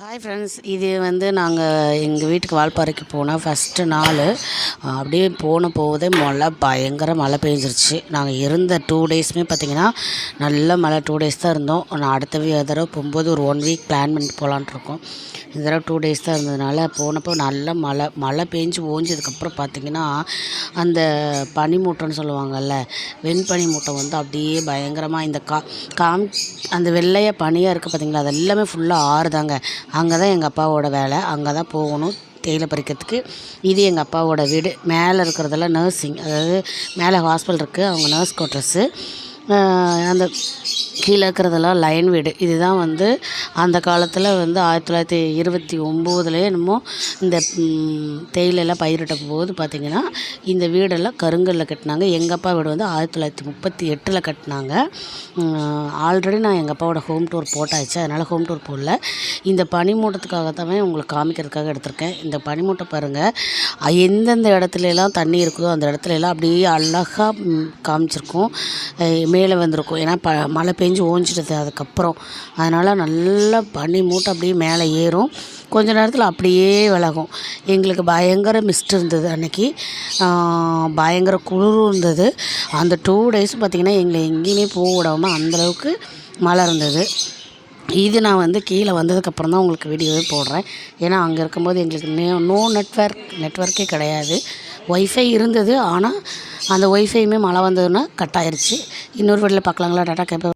Hi friends, இது வந்து நாங்கள் எங்கள் வீட்டுக்கு வால்பாறைக்கு போனால் ஃபஸ்ட்டு நாள் அப்படியே போதே பயங்கர மழை பெஞ்சிருச்சு. நாங்கள் இருந்த 2 டேஸுமே பார்த்திங்கன்னா நல்ல மழை. 2 டேஸ் தான் இருந்தோம். நான் அடுத்த தடவை போகும்போது ஒரு 1 வீக் பிளான் பண்ணிட்டு போகலான்ட்ருக்கோம். இந்த தடவை 2 டேஸ் தான் இருந்ததுனால போனப்போ நல்ல மழை பெஞ்சு ஓஞ்சதுக்கப்புறம் பார்த்திங்கன்னா அந்த பனிமூட்டம்னு சொல்லுவாங்கள்ல, வெண்பனி மூட்டம் வந்து அப்படியே பயங்கரமாக இந்த அந்த வெள்ளையாக பனியாக இருக்குது பார்த்திங்களா, அது எல்லாமே ஃபுல்லாக ஆறுதாங்க. அங்கே தான் எங்கள் அப்பாவோட வேலை. அங்கே தான் போகணும் தேயிலை பறிக்கிறதுக்கு. இது எங்கள் அப்பாவோட வீடு. மேலே இருக்கிறதெல்லாம் நர்சிங், அதாவது மேலே ஹாஸ்பிட்டல் இருக்குது, அவங்க நர்ஸ் குவார்ட்டர்ஸு. அந்த கீழே இருக்கிறதெல்லாம் லைன் வீடு. இதுதான் வந்து அந்த காலத்தில் வந்து 1929 என்னமோ இந்த தேயிலெல்லாம் பயிரிட்ட போது பார்த்திங்கன்னா இந்த வீடெல்லாம் கருங்கல்ல கட்டினாங்க. எங்கள் அப்பா வீடு வந்து 1938 கட்டினாங்க. ஆல்ரெடி நான் எங்கள் அப்பாவோட ஹோம் டூர் போட்டாச்சு, அதனால் ஹோம் டூர் போடல. இந்த பனிமூட்டத்துக்காகத்தான் உங்களுக்கு காமிக்கிறதுக்காக எடுத்திருக்கேன். இந்த பனிமூட்டை பாருங்கள், எந்தெந்த இடத்துலலாம் தண்ணி இருக்குதோ அந்த இடத்துலலாம் அப்படியே அழகாக காமிச்சிருக்கும், மேலே வந்திருக்கும். ஏன்னா மழை பெஞ்சு ஓஞ்சிடுது அதுக்கப்புறம். அதனால் நல்லா பனி மூட்டை அப்படியே மேலே ஏறும், கொஞ்ச நேரத்தில் அப்படியே விலகும். எங்களுக்கு பயங்கர மிஸ்ட் இருந்தது அன்றைக்கி, பயங்கர குளிர் இருந்தது. அந்த 2 டேஸும் பார்த்திங்கன்னா எங்களை எங்கேயுமே போக விடாமல் அந்தளவுக்கு மழை இருந்தது. இது நான் வந்து கீழே வந்ததுக்கப்புறம் தான் உங்களுக்கு வீடியோவே போடுறேன். ஏன்னா அங்கே இருக்கும்போது எங்களுக்கு நெட்வொர்க்கே கிடையாது. ஒய்ஃபை இருந்தது, ஆனால் அந்த ஒய்ஃபையுமே மழை வந்ததுன்னா கட் ஆயிடுச்சு. இன்னொரு வீட்டில் பார்க்கலாங்களா? Tata gap.